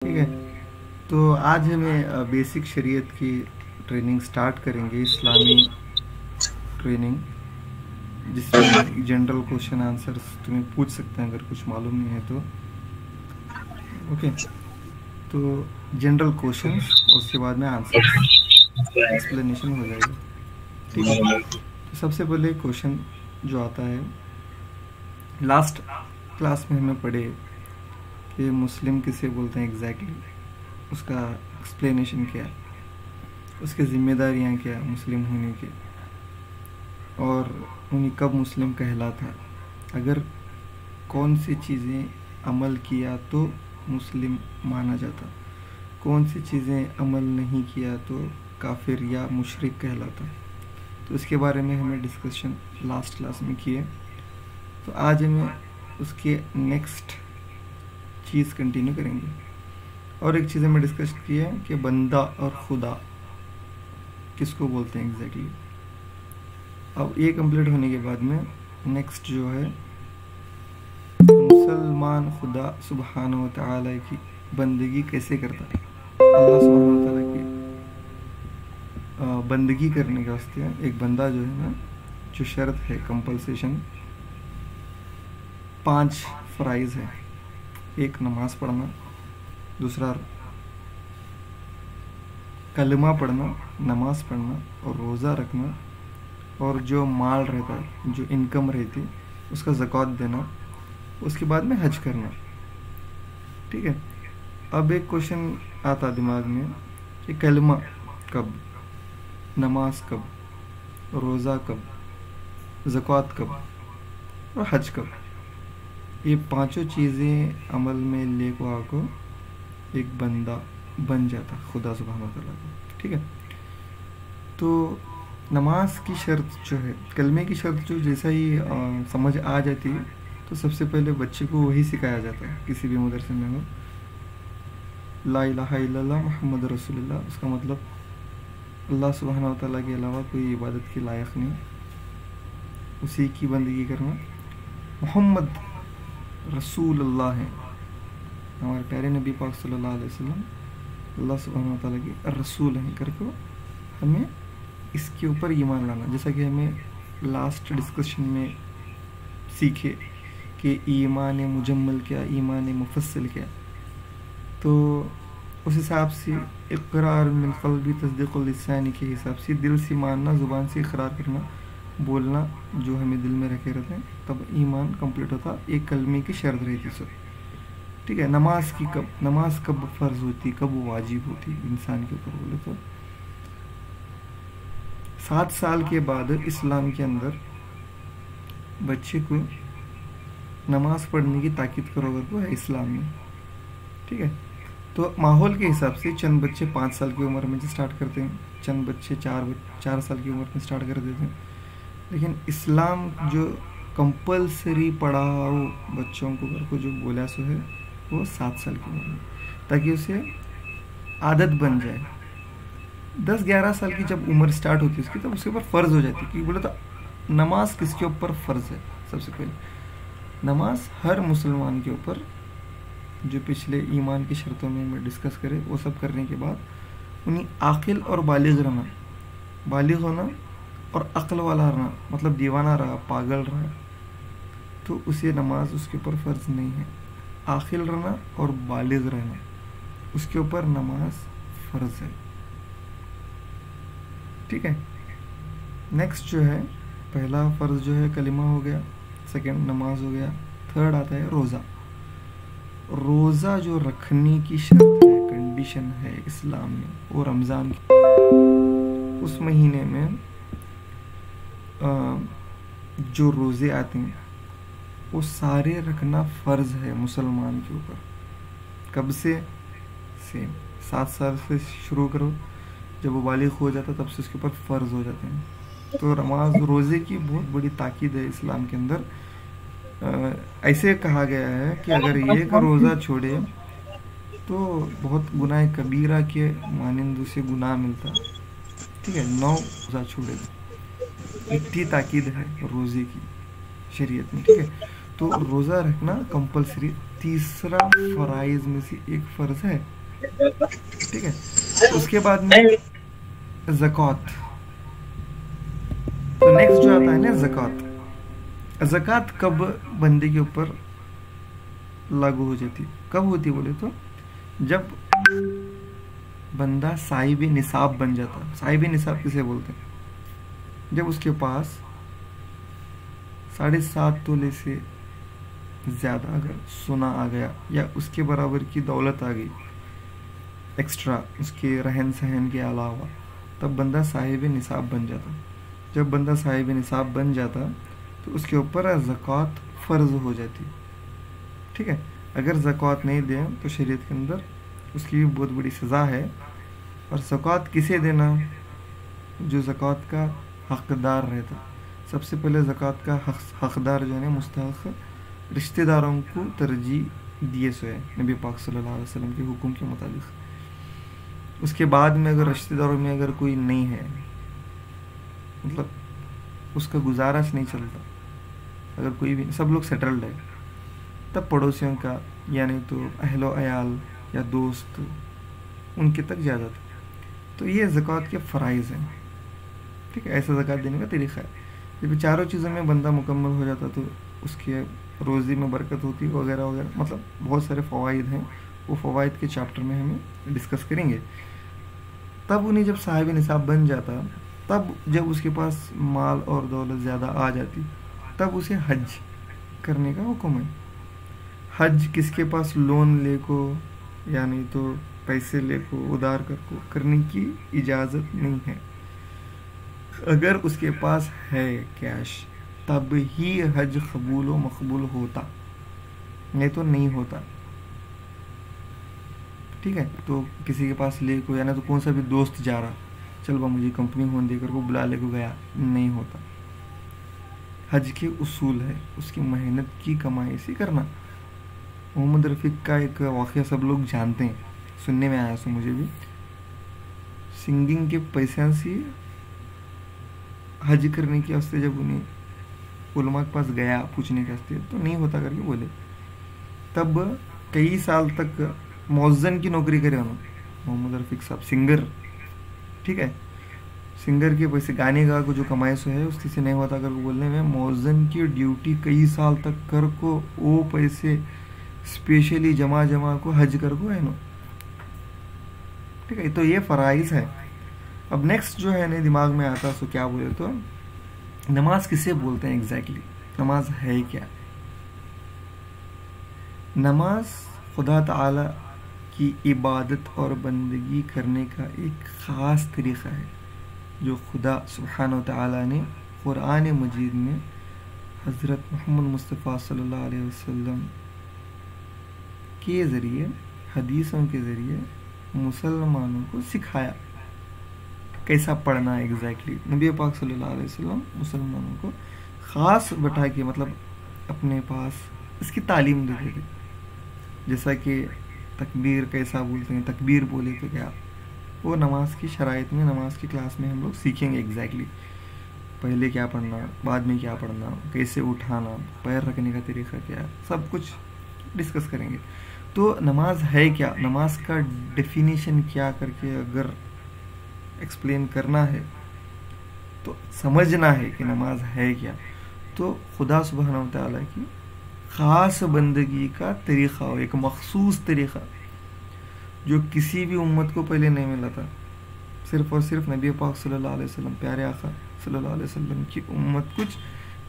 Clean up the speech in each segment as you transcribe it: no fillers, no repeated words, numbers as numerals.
ٹھیک ہے، تو آج ہمیں بیسک شریعت کی ٹریننگ سٹارٹ کریں گے، اسلامی ٹریننگ، جس میں جنرل کوشچن آنسرس تمہیں پوچھ سکتے ہیں اگر کچھ معلوم نہیں ہے تو۔ اوکے، تو جنرل کوشچنس اور اس کے بعد میں آنسرس، ایکسپلینیشن ہو جائے گا۔ ٹھیک ہے، تو سب سے پہلے کوشچن جو آتا ہے، لاسٹ کلاس میں ہمیں پڑھے کہ مسلم کسے بولتے ہیں ایگزیکٹلی، اس کا ایکسپلینیشن کیا ہے، اس کے ذمہ داریاں کیا ہے مسلم ہونے کے، اور انہیں کب مسلم کہلاتا ہے، اگر کون سی چیزیں عمل کیا تو مسلم مانا جاتا، کون سی چیزیں عمل نہیں کیا تو کافر یا مشرک کہلاتا۔ تو اس کے بارے میں ہمیں ڈسکشن لاسٹ کلاس میں کیے، تو آج ہمیں اس کے نیکسٹ چیز کنٹینیو کریں گے۔ اور ایک چیز ہمیں ڈسکس کی ہے کہ بندہ اور خدا کس کو بولتے ہیں ایگزیکٹلی۔ اب یہ کمپلیٹ ہونے کے بعد میں نیکسٹ جو ہے، مسلمان خدا سبحانہ و تعالی کی بندگی کیسے کرتا ہے۔ اللہ سبحانہ و تعالی کی بندگی کرنے کے واسطے ایک بندہ جو ہے نا، جو شرط ہے، کمپلسیشن 5 فرائض ہے۔ ایک نماز پڑھنا، دوسرا کلمہ پڑھنا، نماز پڑھنا اور روزہ رکھنا، اور جو مال رہتا ہے، جو انکم رہتی اس کا زکوٰۃ دینا، اس کے بعد میں حج کرنا۔ ٹھیک ہے، اب ایک کوشچن آتا دماغ میں کہ کلمہ کب، نماز کب، روزہ کب، زکوٰۃ کب اور حج کب۔ یہ پانچوں چیزیں عمل میں لے کو آ کو ایک بندہ بن جاتا خدا سبحانہ وتعالیٰ کو۔ ٹھیک ہے، تو نماز کی شرط جو ہے، کلمے کی شرط جو جیسا ہی سمجھ آ جاتی ہے، تو سب سے پہلے بچے کو وہی سکھایا جاتا ہے، کسی بھی مدرسے میں ہو، لا الہ الا اللہ محمد رسول اللہ۔ اس کا مطلب اللہ سبحانہ وتعالیٰ کے علاوہ کوئی عبادت کے لائق نہیں، اسی کی بندگی کرنا۔ محمد رسول اللہ ہے، ہمارے پیارے نبی پاک صلی اللہ علیہ وسلم اللہ سبحانہ وتعالیٰ کے رسول ہیں کر کے ہمیں اس کے اوپر ایمان لانا، جیسا کہ ہمیں لاسٹ ڈسکشن میں سیکھے کہ ایمان مجمل کیا، ایمان مفصل کیا۔ تو اس حساب سے اقرار من قلبی تصدیق اللسانی کے حساب سے دل سے ماننا، زبان سے اقرار کرنا، بولنا جو ہمیں دل میں رکھے رہتے ہیں، تب ایمان کمپلیٹ ہوتا۔ ایک کلمے کی شرط رہتی سب۔ ٹھیک ہے، نماز کب فرض ہوتی، کب واجب ہوتی انسان کے اوپر بولے تو 7 سال کے بعد اسلام کے اندر بچے کو نماز پڑھنے کی تاکید کرو اگر وہ ہے اسلام میں۔ ٹھیک ہے، تو ماحول کے حساب سے چند بچے 5 سال کی عمر میں سٹارٹ کرتے ہیں، چند بچے 4 سال کی عمر میں سٹارٹ کر دیتے ہیں، لیکن اسلام جو کمپلسری پڑھاؤ بچوں کو گھر کو جو بولا سو ہے وہ 7 سال کی عمر میں، تاکہ اسے عادت بن جائے۔ 10-11 سال کی جب عمر سٹارٹ ہوتی ہے اس کی، تب اس کے اوپر فرض ہو جاتی ہے، کیونکہ بولے تو نماز کس کے اوپر فرض ہے۔ سب سے پہلے نماز ہر مسلمان کے اوپر، جو پچھلے ایمان کی شرطوں میں ہمیں ڈسکس کرے وہ سب کرنے کے بعد انہیں عاقل اور بالغ رہنا، بالغ ہونا اور عقل والا رہنا، مطلب دیوانہ رہا، پاگل رہا تو اسے نماز اس کے اوپر فرض نہیں ہے۔ عاقل رہنا اور بالغ رہنا، اس کے اوپر نماز فرض ہے۔ ٹھیک ہے، نیکسٹ جو ہے، پہلا فرض جو ہے کلمہ ہو گیا، سیکنڈ نماز ہو گیا، تھرڈ آتا ہے روزہ۔ روزہ جو رکھنے کی شرط ہے، کنڈیشن ہے اسلام میں، وہ رمضان اس مہینے میں جو روزے آتے ہیں وہ سارے رکھنا فرض ہے مسلمان کے اوپر۔ کب سے؟ 7 سال سے شروع کرو، جب وہ بالغ ہو جاتا تب سے اس کے اوپر فرض ہو جاتے ہیں۔ تو نماز روزے کی بہت بڑی تاکید ہے اسلام کے اندر۔ ایسے کہا گیا ہے کہ اگر ایک روزہ چھوڑے تو بہت گناہ کبیرہ کے مانند اسے گناہ ملتا۔ ٹھیک ہے، 9 روزہ چھوڑے، اتنی تاکید ہے روزے کی شریعت میں۔ ٹھیک ہے، تو روزہ رکھنا کمپلسری تیسرا فرائض میں سے ایک فرض ہے. ٹھیک ہے. اس کے بعد میں زکوٰۃ. تو نیکسٹ جو آتا ہے نا زکوٰۃ. زکوٰۃ کب بندے کے اوپر لاگو ہو جاتی؟ کب ہوتی بولے تو جب بندہ صاحب نصاب بن جاتا. صاحب نصاب کسے بولتے ہیں؟ جب اس کے پاس 7.5 تولے سے زیادہ اگر سونا آ گیا یا اس کے برابر کی دولت آ گئی ایکسٹرا اس کے رہن سہن کے علاوہ، تب بندہ صاحب نصاب بن جاتا. جب بندہ صاحب نصاب بن جاتا تو اس کے اوپر زکوٰۃ فرض ہو جاتی. ٹھیک ہے. اگر زکوٰۃ نہیں دیں تو شریعت کے اندر اس کی بھی بہت بڑی سزا ہے. اور زکوٰۃ کسے دینا؟ جو زکوٰۃ کا حقدار رہتا. سب سے پہلے زکوٰۃ کا حقدار جو ہے نا مستحق رشتہ داروں کو ترجیح دیے سو ہے نبی پاک صلی اللہ علیہ وسلم کے حکم کے مطابق. اس کے بعد میں اگر رشتہ داروں میں اگر کوئی نہیں ہے، مطلب اس کا گزارش نہیں چلتا، اگر کوئی بھی سب لوگ سیٹلڈ ہے، تب پڑوسیوں کا یعنی تو اہل و عیال یا دوست ان کے تک جا جاتا. تو یہ زکوٰۃ کے فرائض ہیں. ٹھیک ہے. ایسا زکوٰۃ دینے کا طریقہ ہے. جب چاروں چیزوں میں بندہ مکمل ہو جاتا تو اس کے روزی میں برکت ہوتی وغیرہ وغیرہ. مطلب بہت سارے فوائد ہیں، وہ فوائد کے چیپٹر میں ہمیں ڈسکس کریں گے. تب انہیں جب صاحب نصاب بن جاتا، تب جب اس کے پاس مال اور دولت زیادہ آ جاتی، تب اسے حج کرنے کا حکم ہے. حج کس کے پاس لون لے کو یعنی تو پیسے لے کو ادھار کر کو کرنے کی اجازت نہیں ہے. اگر اس کے پاس ہے کیش تب ہی حج قبول و مقبول ہوتا، نہیں تو نہیں ہوتا. ٹھیک ہے. تو کسی کے پاس لے کو یعنی تو کون سا بھی دوست جا رہا، چل با مجھے کمپنی ہون دے کر کو بلا لے کو گیا، نہیں ہوتا. حج کے اصول ہے اس کی محنت کی کمائی سے کرنا. محمد رفیق کا ایک واقعہ سب لوگ جانتے ہیں، سننے میں آیا سو مجھے بھی. سنگنگ کے پیسے سے حج کرنے کے واسطے جب انہیں علماء کے پاس گیا پوچھنے کے واسطے تو نہیں ہوتا کر کے بولے. تب کئی سال تک مؤذن کی نوکری کرے انہوں محمد رفیق صاحب سنگر. ٹھیک ہے. سنگر کے پیسے گانے گا کو جو کمائی سو ہے اس سے نہیں ہوتا کر کو بولنے میں مؤذن کی ڈیوٹی کئی سال تک کر کو وہ پیسے اسپیشلی جمع کو حج کر کو ہے نا. ٹھیک ہے. تو یہ فرائض ہے. اب نیکسٹ جو ہے نا دماغ میں آتا سو کیا بولے تو نماز کسے بولتے ہیں ایگزیکٹلی؟ نماز ہے کیا؟ نماز خدا تعالی کی عبادت اور بندگی کرنے کا ایک خاص طریقہ ہے جو خدا سبحانہ و تعالی نے قرآن مجید میں حضرت محمد مصطفیٰ صلی اللہ علیہ وسلم کے ذریعے حدیثوں کے ذریعے مسلمانوں کو سکھایا کیسا پڑھنا ہے ایگزیکٹلی. نبی پاک صلی اللہ علیہ وسلم مسلمانوں کو خاص بٹھا کے مطلب اپنے پاس اس کی تعلیم دیتے تھے. جیسا کہ تکبیر کیسا بولتے ہیں، تکبیر بولے تو کیا، وہ نماز کی شرائط میں نماز کی کلاس میں ہم لوگ سیکھیں گے ایگزیکٹلی. پہلے کیا پڑھنا، بعد میں کیا پڑھنا، کیسے اٹھانا، پیر رکھنے کا طریقہ کیا، سب کچھ ڈسکس کریں گے. تو نماز ہے کیا، نماز کا ڈیفینیشن کیا کر کے اگر ایکسپلین کرنا ہے تو سمجھنا ہے کہ نماز ہے کیا. تو خدا سبحانہ و تعالیٰ کی خاص بندگی کا طریقہ ہو، ایک مخصوص طریقہ جو کسی بھی امت کو پہلے نہیں ملا تھا. صرف اور صرف نبی پاک صلی اللہ علیہ وسلم پیارے آقا صلی اللہ علیہ وسلم کی امت کچھ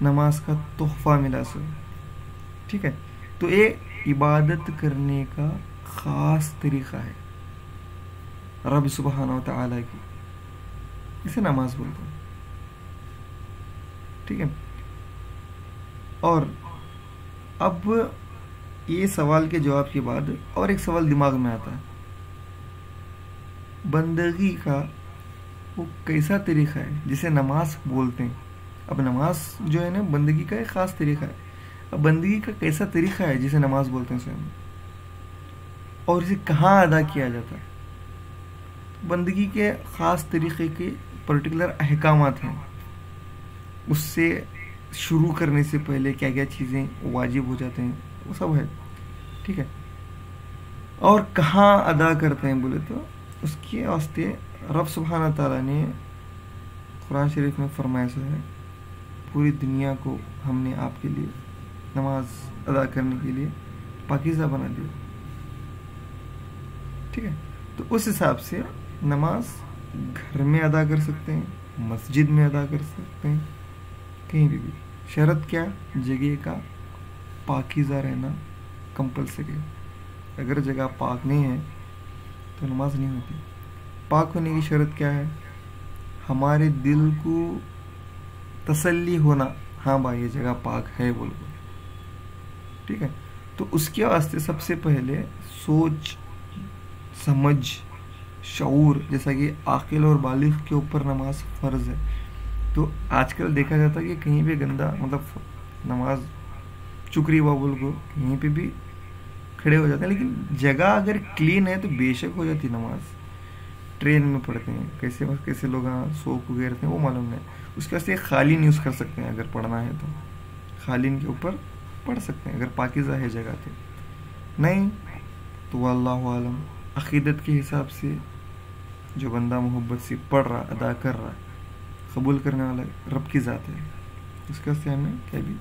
نماز کا تحفہ ملا سو. ٹھیک ہے. تو یہ عبادت کرنے کا خاص طریقہ ہے رب سبحانہ و تعالیٰ کی، اسے نماز بولتے ہیں. ٹھیک ہے. اور اب یہ سوال کے جواب کے بعد اور ایک سوال دماغ میں آتا ہے، بندگی کا وہ کیسا طریقہ ہے جسے نماز بولتے ہیں. اب نماز جو ہے نا بندگی کا ایک خاص طریقہ ہے. اب بندگی کا کیسا طریقہ ہے جسے نماز بولتے ہیں سوئم، اور اسے کہاں ادا کیا جاتا ہے. بندگی کے خاص طریقے کے پرٹیکولر احکامات ہیں، اس سے شروع کرنے سے پہلے کیا کیا چیزیں واجب ہو جاتے ہیں وہ سب ہے، ٹھیک ہے. اور کہاں ادا کرتے ہیں بولے تو اس کے واسطے رب سبحانہ تعالیٰ نے قرآن شریف میں فرمایا سو ہے، پوری دنیا کو ہم نے آپ کے لیے نماز ادا کرنے کے لیے پاکیزہ بنا دیا، ٹھیک ہے. تو اس حساب سے نماز گھر میں ادا کر سکتے ہیں، مسجد میں ادا کر سکتے ہیں، کہیں بھی. شرط کیا؟ جگہ کا پاکیزہ رہنا کمپلسری ہے. اگر جگہ پاک نہیں ہے تو نماز نہیں ہوتی. پاک ہونے کی شرط کیا ہے؟ ہمارے دل کو تسلی ہونا، ہاں بھائی یہ جگہ پاک ہے بول کو، ٹھیک ہے. تو اس کے واسطے سب سے پہلے سوچ سمجھ شعور، جیسا کہ عاقل اور بالغ کے اوپر نماز فرض ہے. تو آج کل دیکھا جاتا ہے کہ کہیں بھی گندا مطلب نماز چکری ہوا بول کو کہیں پہ بھی کھڑے ہو جاتے ہیں، لیکن جگہ اگر کلین ہے تو بے شک ہو جاتی نماز. ٹرین میں پڑھتے ہیں کیسے لوگ سو کو گھیرتے ہیں وہ معلوم نہیں. اس کے واسطے قالین یوز کر سکتے ہیں، اگر پڑھنا ہے تو قالین کے اوپر پڑھ سکتے ہیں اگر پاکیزہ ہے جگہ تو. نہیں تو واللہ عالم عقیدت کے حساب سے جو بندہ محبت سے پڑھ رہا ادا کر رہا قبول کرنے والا رب کی ذات ہے، اس کے واسطے ہمیں کیا بھی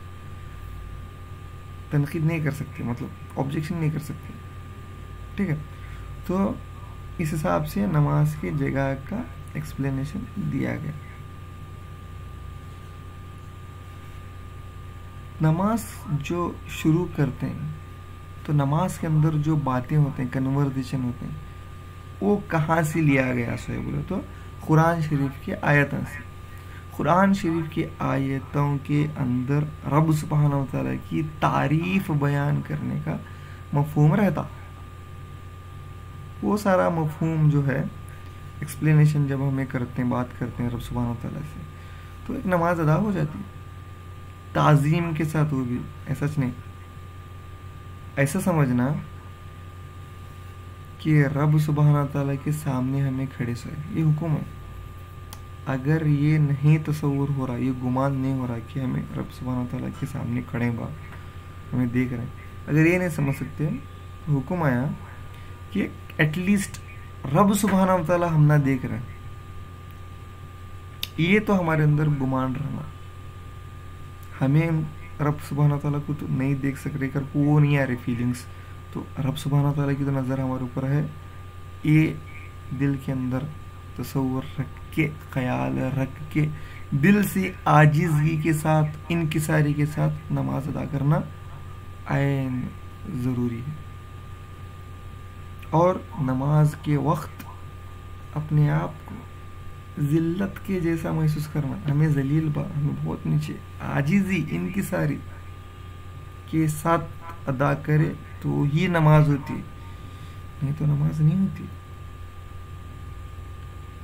تنقید نہیں کر سکتے، مطلب آبجیکشن نہیں کر سکتے، ٹھیک ہے. تو اس حساب سے نماز کی جگہ کا ایکسپلینیشن دیا گیا. نماز جو شروع کرتے ہیں تو نماز کے اندر جو باتیں ہوتے ہیں، کنورزیشن ہوتے ہیں، وہ کہاں سے لیا گیا سو ہے بولے تو قرآن شریف کی آیتوں سے. قرآن شریف کی آیتوں کے اندر رب سبحانہ و تعالیٰ کی تعریف بیان کرنے کا مفہوم رہتا. وہ سارا مفہوم جو ہے ایکسپلینیشن جب ہمیں کرتے ہیں، بات کرتے ہیں رب سبحانہ و تعالیٰ سے، تو ایک نماز ادا ہو جاتی تعظیم کے ساتھ. وہ بھی ایسا نہیں، ایسا سمجھنا کہ رب سبحانہ تعالیٰ کے سامنے ہمیں کھڑے سوئے، یہ حکم ہے. اگر یہ نہیں تصور ہو رہا، یہ گمان نہیں ہو رہا کہ ہمیں رب سبحانہ تعالیٰ کے سامنے کھڑے با ہمیں دیکھ رہے ہیں، اگر یہ نہیں سمجھ سکتے تو حکم آیا کہ ایٹ لیسٹ رب سبحانہ تعالیٰ ہم نہ دیکھ رہے ہیں، یہ تو ہمارے اندر گمان رہنا. ہمیں رب سبحانہ تعالیٰ کو تو نہیں دیکھ سک رہے کر وہ نہیں آ رہے فیلنگس، تو رب سبحانہ تعالیٰ کی تو نظر ہمارے اوپر ہے. یہ دل کے اندر تصور رکھ کے، خیال رکھ کے، دل سے عاجزگی کے ساتھ، انکساری کے ساتھ نماز ادا کرنا عین ضروری ہے. اور نماز کے وقت اپنے آپ کو ذلت کے جیسا محسوس کرنا، ہمیں ذلیل ہمیں بہت نیچے، عاجزی انکساری کے ساتھ ادا کرے تو ہی نماز ہوتی، نہیں تو نماز نہیں ہوتی.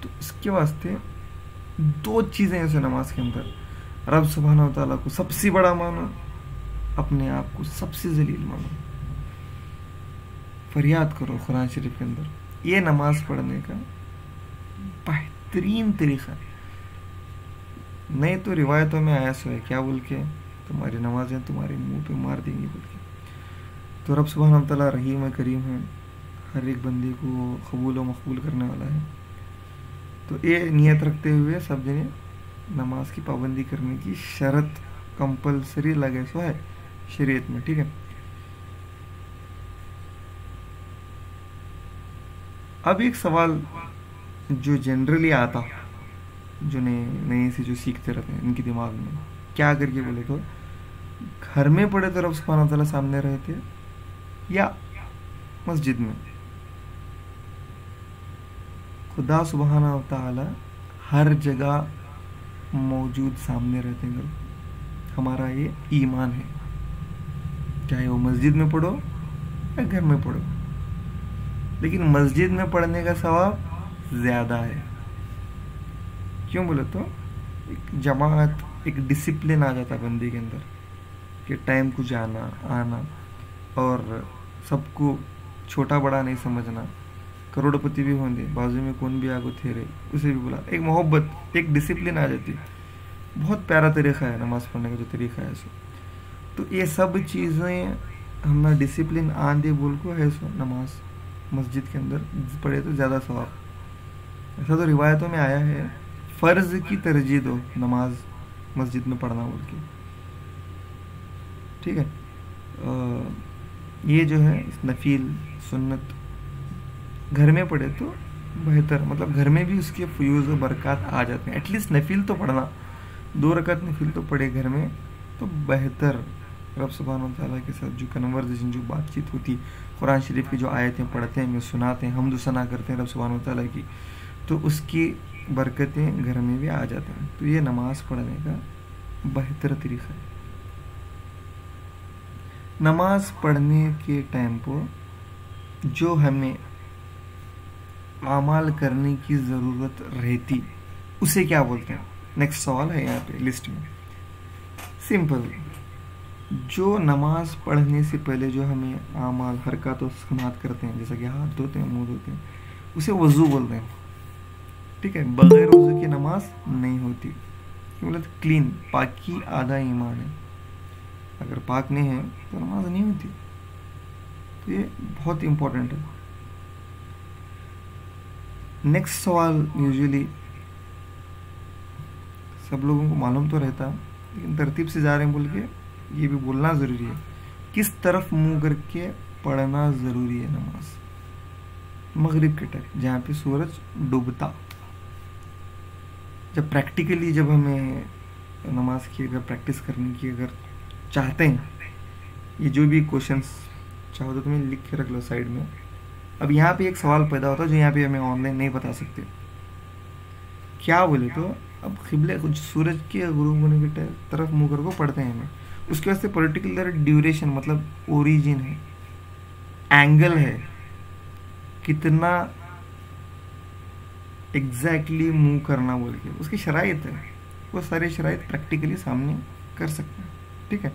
تو اس کے واسطے دو چیزیں ایسے نماز کے اندر، رب سبحانہ و تعالیٰ کو سب سے بڑا مانو، اپنے آپ کو سب سے ذلیل مانو. فریاد کرو قرآن شریف کے اندر، یہ نماز پڑھنے کا بہترین طریقہ ہے. نہیں تو روایتوں میں آیا سو ہے کیا بول کے، تمہاری نمازیں تمہارے منہ پہ مار دیں گی بول کے. تو رب سبحانہ و تعالیٰ رحیم و کریم ہے، ہر ایک بندے کو قبول و مقبول کرنے والا ہے. تو یہ نیت رکھتے ہوئے سب جنے نماز کی پابندی کرنے کی شرط کمپلسری لگے سو ہے شریعت میں، ٹھیک ہے. اب ایک سوال جو جنرلی آتا، جو نئے سے جو سیکھتے رہتے ہیں ان کے دماغ میں کیا کر کے بولے تو گھر میں پڑھے تو رب سبحانہ تعالیٰ سامنے رہتے یا مسجد میں. خدا سبحانہ تعالیٰ ہر جگہ موجود سامنے رہتے ہیں. ہمارا یہ ایمان ہے، چاہے وہ مسجد میں پڑھو یا گھر میں پڑھو، لیکن مسجد میں پڑھنے کا ثواب زیادہ ہے. کیوں بولے تو ایک جماعت، ایک ڈسپلن آ جاتا بندے کے اندر کہ ٹائم کو جانا آنا، اور سب کو چھوٹا بڑا نہیں سمجھنا. کروڑ پتی بھی ہوں گے، بازو میں کون بھی آگو تھے رہے اسے بھی بلا، ایک محبت، ایک ڈسپلن آ جاتی. بہت پیارا طریقہ ہے نماز پڑھنے کا جو طریقہ ہے سو. تو یہ سب چیزیں ہم ڈسپلن آندے بول کو ہے سو نماز مسجد کے اندر پڑھے تو زیادہ ثواب. ایسا تو روایتوں میں آیا ہے فرض کی ترجیح دو نماز مسجد میں پڑھنا بول کے. ٹھیک ہے. یہ جو ہے نفل سنت گھر میں پڑھے تو بہتر, مطلب گھر میں بھی اس کے فیوز و برکات آ جاتے ہیں. ایٹ لیسٹ نفل تو پڑھنا, 2 رکعت نفل تو پڑھے گھر میں تو بہتر. رب سبحانہ و تعالیٰ کے ساتھ جو کنورزیشن جو بات چیت ہوتی, قرآن شریف کی جو آیتیں پڑھتے ہیں, سناتے ہیں, حمد و ثنا کرتے ہیں رب سبحانہ و تعالیٰ کی, تو اس کی برکتیں گھر میں بھی آ جاتے ہیں. تو یہ نماز پڑھنے کا بہتر طریقہ ہے. نماز پڑھنے کے ٹائم پر جو ہمیں اعمال کرنے کی ضرورت رہتی اسے کیا بولتے ہیں؟ نیکسٹ سوال ہے یہاں پہ لسٹ میں. سمپل, جو نماز پڑھنے سے پہلے جو ہمیں اعمال حرکات و سکنات کرتے ہیں, جیسا کہ ہاتھ دھوتے ہیں, منہ دھوتے ہیں, اسے وضو بولتے ہیں. ٹھیک ہے. بغیر وضو کی نماز نہیں ہوتی. کیوں بولتے؟ کلین, پاکی آدھا ایمان ہے. اگر پاک نہیں ہے تو نماز نہیں ہوتی. تو یہ بہت امپورٹنٹ ہے. نیکسٹ سوال یوزلی سب لوگوں کو معلوم تو رہتا, لیکن ترتیب سے جا رہے ہیں بول کے یہ بھی بولنا ضروری ہے. کس طرف منہ کر کے پڑھنا ضروری ہے نماز؟ مغرب کے ٹائم جہاں پہ سورج ڈوبتا. جب پریکٹیکلی جب ہمیں نماز کی اگر پریکٹس کرنے کی اگر چاہتے ہیں, یہ جو بھی کوشچنس چاہو تو تمہیں لکھ کے رکھ لو سائڈ میں. اب یہاں پہ ایک سوال پیدا ہوتا ہے جو یہاں پہ ہمیں آن لائن نہیں بتا سکتے. کیا بولے تو اب قبلے کچھ سورج کے غروب ہونے کی طرف منہ کر کو پڑھتے ہیں ہمیں, اس کے واسطے پرٹیکولر ڈیوریشن مطلب اوریجن ہے, اینگل ہے, کتنا ایگزیکٹلی منہ کرنا بول کے اس کی شرائط ہے. وہ ساری شرائط پریکٹیکلی سامنے کر سکتے ہیں. ٹھیک ہے.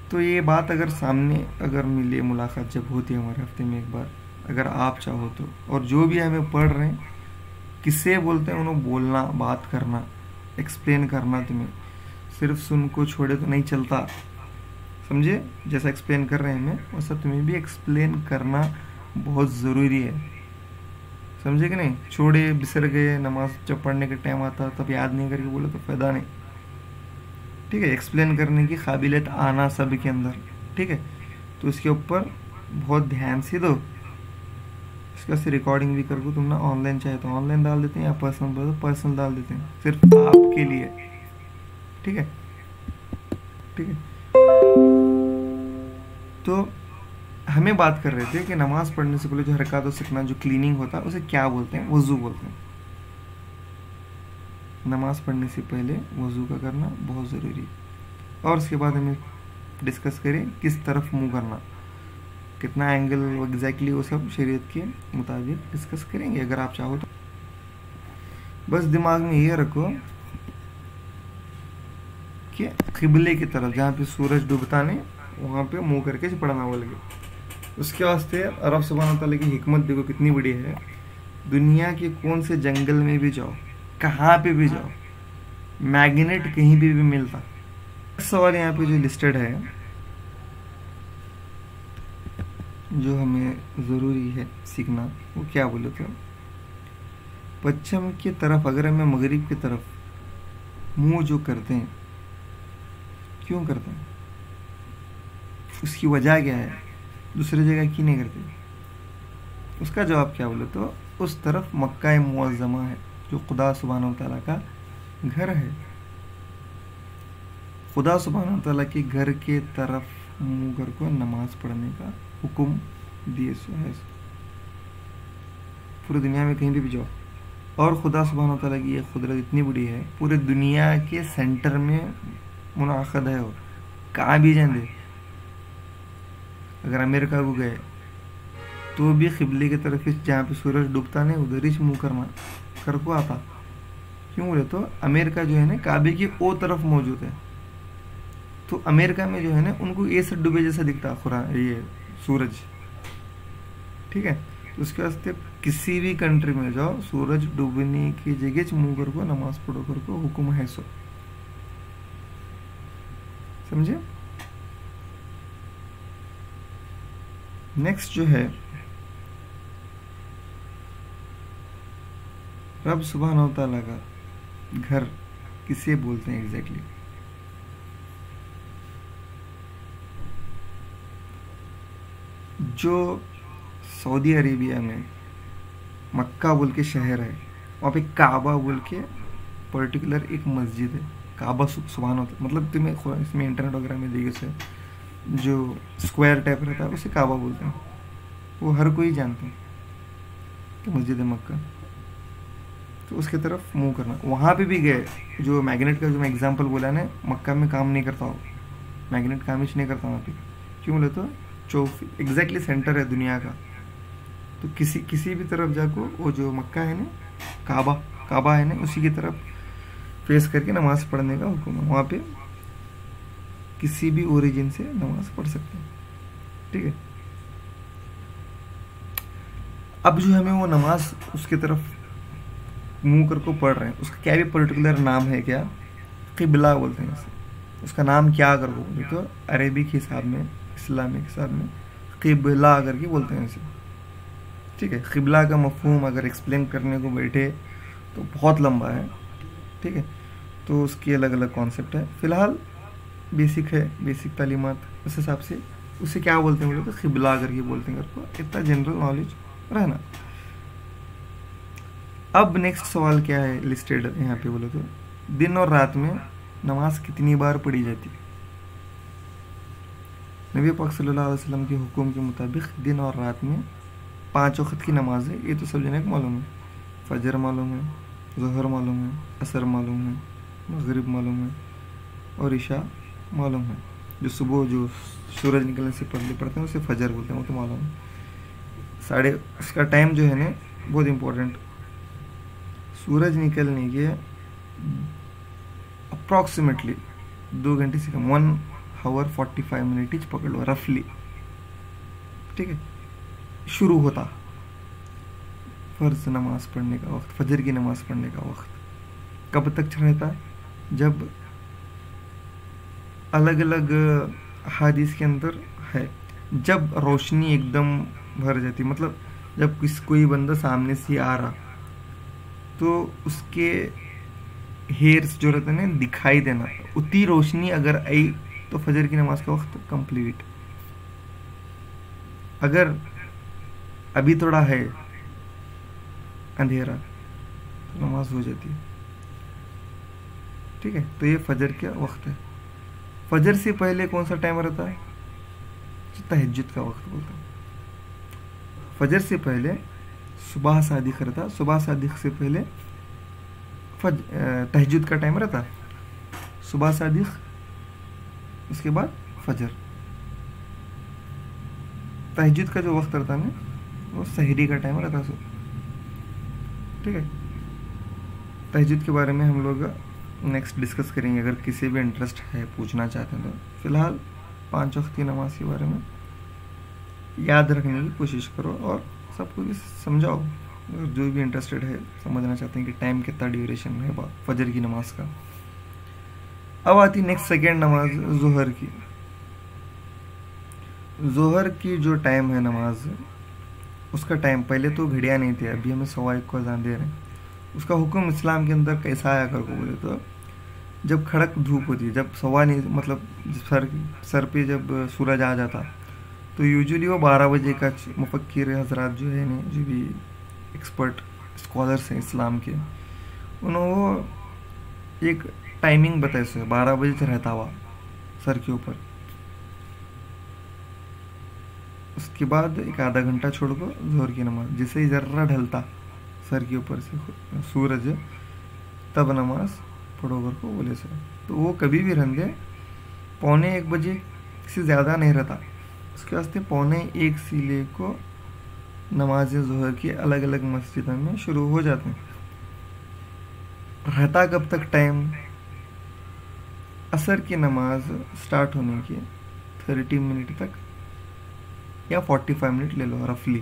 تو یہ بات اگر سامنے اگر ملے, ملاقات جب ہوتی ہے ہمارے ہفتے میں ایک بار, اگر آپ چاہو تو, اور جو بھی ہمیں پڑھ رہے ہیں کس سے بولتے ہیں انہوں بولنا, بات کرنا, ایکسپلین کرنا. تمہیں صرف سن کو چھوڑے تو نہیں چلتا, سمجھے؟ جیسا ایکسپلین کر رہے ہیں ہمیں ویسا تمہیں بھی ایکسپلین کرنا بہت ضروری ہے. سمجھے کہ نہیں؟ چھوڑے بسر گئے, نماز جب پڑھنے کا ٹائم آتا تب یاد نہیں کر کے بولے تو فائدہ نہیں. ٹھیک ہے. ایکسپلین کرنے کی قابلیت آنا سب کے اندر. ٹھیک ہے. تو اس کے اوپر بہت دھیان سے دو. اس کا سے ریکارڈنگ بھی کر کو تم نا آن لائن چاہے تو آن لائن ڈال دیتے ہیں, یا پرسنل ڈال دیتے ہیں, صرف آپ کے لیے. ٹھیک ہے. ٹھیک ہے. تو ہمیں بات کر رہے تھے کہ نماز پڑھنے سے پہلے جو حرکات و سکنات جو کلیننگ ہوتا ہے اسے کیا بولتے ہیں؟ وضو بولتے ہیں. نماز پڑھنے سے پہلے وضو کا کرنا بہت ضروری ہے. اور اس کے بعد ہمیں ڈسکس کریں کس طرف منہ کرنا, کتنا اینگل ایگزیکٹلی, وہ سب شریعت کے مطابق ڈسکس کریں گے اگر آپ چاہو تو. بس دماغ میں یہ رکھو کہ قبلے کی طرف جہاں پہ سورج ڈوبتا نہیں وہاں پہ منہ کر کے پڑھنا بول گے. اس کے واسطے رب سبحانہ تعالیٰ کی حکمت دیکھو کتنی بڑی ہے. دنیا کے کون سے جنگل میں بھی جاؤ, کہاں پہ بھی جاؤ, میگنیٹ کہیں بھی ملتا. سوال یہاں پہ جو لسٹڈ ہے جو ہمیں ضروری ہے سیکھنا, وہ کیا بولے تو پچھم کی طرف اگر ہمیں مغرب کی طرف منہ جو کرتے ہیں, کیوں کرتے ہیں, اس کی وجہ کیا ہے, دوسری جگہ کی نہیں کرتے؟ اس کا جواب کیا بولے تو اس طرف مکہ معظمہ ہے جو خدا سبحانہ و تعالیٰ کا گھر ہے. خدا سبحانہ و تعالیٰ کے گھر کے طرف منہ کر کو نماز پڑھنے کا حکم دیے ہے. پوری دنیا میں کہیں بھی جاؤ, اور خدا سبحانہ و تعالیٰ کی یہ قدرت اتنی بڑی ہے, پورے دنیا کے سینٹر میں منعقد ہے. وہ کہاں بھی جائیں دے, اگر امریکہ کو گئے تو بھی قبلے کی طرف جہاں پہ سورج ڈوبتا نہیں ادھر ہی منہ کرنا کر کو آتا. کیوں بولے تو امریکہ جو ہے نا کعبے کی او طرف موجود ہے, تو امریکہ میں جو ہے نا ان کو یہ سب ڈوبے جیسا دکھتا یہ سورج. ٹھیک ہے. تو اس کے واسطے کسی بھی کنٹری میں جاؤ سورج ڈوبنے کی جگہ منہ کر کو نماز پڑھو کر کو حکم ہے سو. سمجھے؟ نیکسٹ جو ہے رب سبحانہ و تعالیٰ کا گھر کسے بولتے ہیں ایگزیکٹلی؟ جو سعودی عربیہ میں مکہ بول کے شہر ہے وہاں پہ کعبہ بول کے پرٹیکولر ایک مسجد ہے. کعبہ سبحانہ و تعالیٰ مطلب تمہیں اس میں انٹرنیٹ وغیرہ میں دیکھے سے جو اسکوائر ٹائپ رہتا ہے اسے کعبہ بولتے ہیں. وہ ہر کوئی جانتے ہیں کہ مسجد مکہ. تو اس کی طرف منہ کرنا. وہاں پہ بھی گئے جو میگنیٹ کا جو میں اگزامپل بولا نا مکہ میں کام نہیں کرتا ہو میگنیٹ کام ہی نہیں کرتا وہاں پہ. کیوں بولے تو ایگزیکٹلی سینٹر ہے دنیا کا. تو کسی بھی طرف جا کو وہ جو مکہ ہے نا کعبہ ہے نا اسی کی طرف فیس کر کے نماز پڑھنے کا حکم ہے. وہاں پہ کسی بھی اوریجن سے نماز پڑھ سکتے ہیں. ٹھیک ہے. اب جو ہمیں وہ نماز اس کی طرف منہ کر کو پڑھ رہے ہیں اس کا کیا بھی پرٹیکولر نام ہے کیا؟ قبلہ بولتے ہیں اسے. اس کا نام کیا کر کو بولے تو عربی کے حساب میں اسلامک حساب میں قبلہ کر کے بولتے ہیں اسے. ٹھیک ہے. قبلہ کا مفہوم اگر ایکسپلین کرنے کو بیٹھے تو بہت لمبا ہے. ٹھیک ہے. تو اس کی الگ الگ کانسیپٹ ہے. فی الحال بیسک ہے بیسک تعلیمات اس حساب سے اسے کیا بولتے ہیں بولے تو قبلہ کر کے بولتے ہیں. کو اتنا جنرل نالج رہنا. اب نیکسٹ سوال کیا ہے لسٹڈ یہاں پہ بولے تو دن اور رات میں نماز کتنی بار پڑھی جاتی؟ نبی پاک صلی اللہ علیہ وسلم کے حکم کے مطابق دن اور رات میں 5 وقت کی نماز ہے. یہ تو سب جنے کو معلوم ہے. فجر معلوم ہے, ظہر معلوم ہے, عصر معلوم ہے, مغرب معلوم ہے اور عشاء معلوم ہے. جو صبح جو سورج نکلنے سے پہلے پڑھتے ہیں اسے فجر بولتے ہیں, وہ تو معلوم ہے. اس کا ٹائم جو ہے نا بہت امپورٹنٹ. سورج نکلنے کے اپروکسیمیٹلی 2 گھنٹے سے کم 1 hour 45 minutes پکڑ لو رفلی. ٹھیک ہے. شروع ہوتا فرض نماز پڑھنے کا وقت, فجر کی نماز پڑھنے کا وقت کب تک رہتا؟ جب الگ الگ حدیث کے اندر ہے جب روشنی ایک دم بھر جاتی, مطلب جب کوئی بندہ سامنے سے آ رہا تو اس کے ہیئرس جو رہتے ہیں دکھائی دینا, اتنی روشنی اگر آئی تو فجر کی نماز کا وقت کمپلیٹ. اگر ابھی تھوڑا ہے اندھیرا تو نماز ہو جاتی ہے. ٹھیک ہے. تو یہ فجر کا وقت ہے. فجر سے پہلے کون سا ٹائم رہتا ہے؟ تہجد کا وقت بولتا ہے. فجر سے پہلے صبح صادق رہتا, صبح صادق سے پہلے تہجد کا ٹائم رہتا. صبح صادق اس کے بعد فجر. تہجد کا جو وقت رہتا ہے نا وہ سحری کا ٹائم رہتا. ٹھیک ہے. تہجد کے بارے میں ہم لوگ نیکسٹ ڈسکس کریں گے اگر کسی بھی انٹرسٹ ہے پوچھنا چاہتے ہیں تو. فی الحال 5 وقت کی نماز کے بارے میں یاد رکھنے کی کوشش کرو اور سب کو بھی سمجھاؤ جو بھی انٹرسٹڈ ہے سمجھنا چاہتے ہیں کہ ٹائم کتنا ڈیوریشن ہے فجر کی نماز کا. اب آتی نیکسٹ سیکنڈ نماز ظہر کی. ظہر کی جو ٹائم ہے نماز اس کا ٹائم پہلے تو گھڑیاں نہیں تھے, ابھی ہمیں 1:15 کو اذان دے رہے ہیں. اس کا حکم اسلام کے اندر کیسا آیا کر کو بولے تو جب کھڑک دھوپ ہوتی ہے, جب مطلب سر پہ جب سورج آ جاتا تو یوزلی وہ 12 بجے کا مفکر حضرات جو ہے نا جو بھی ایکسپرٹ اسکالرس ہیں اسلام کے انہوں ایک ٹائمنگ بتائی سے 12 بجے سے رہتا ہوا سر کے اوپر. اس کے بعد ایک آدھا گھنٹہ چھوڑ کو ظہر کی نماز, جسے ہی ذرہ ڈھلتا سر کے اوپر سے سورج تب نماز پڑھو کر کو بولے سے. تو وہ کبھی بھی رہنے 1:15 بجے سے زیادہ نہیں رہتا. اس کے واسطے 1:15 سے لے کو نماز ظہر کی الگ الگ مسجدوں میں شروع ہو جاتے ہیں. رہتا کب تک ٹائم؟ عصر کی نماز سٹارٹ ہونے کے 30 منٹ تک یا 45 منٹ لے لو رفلی.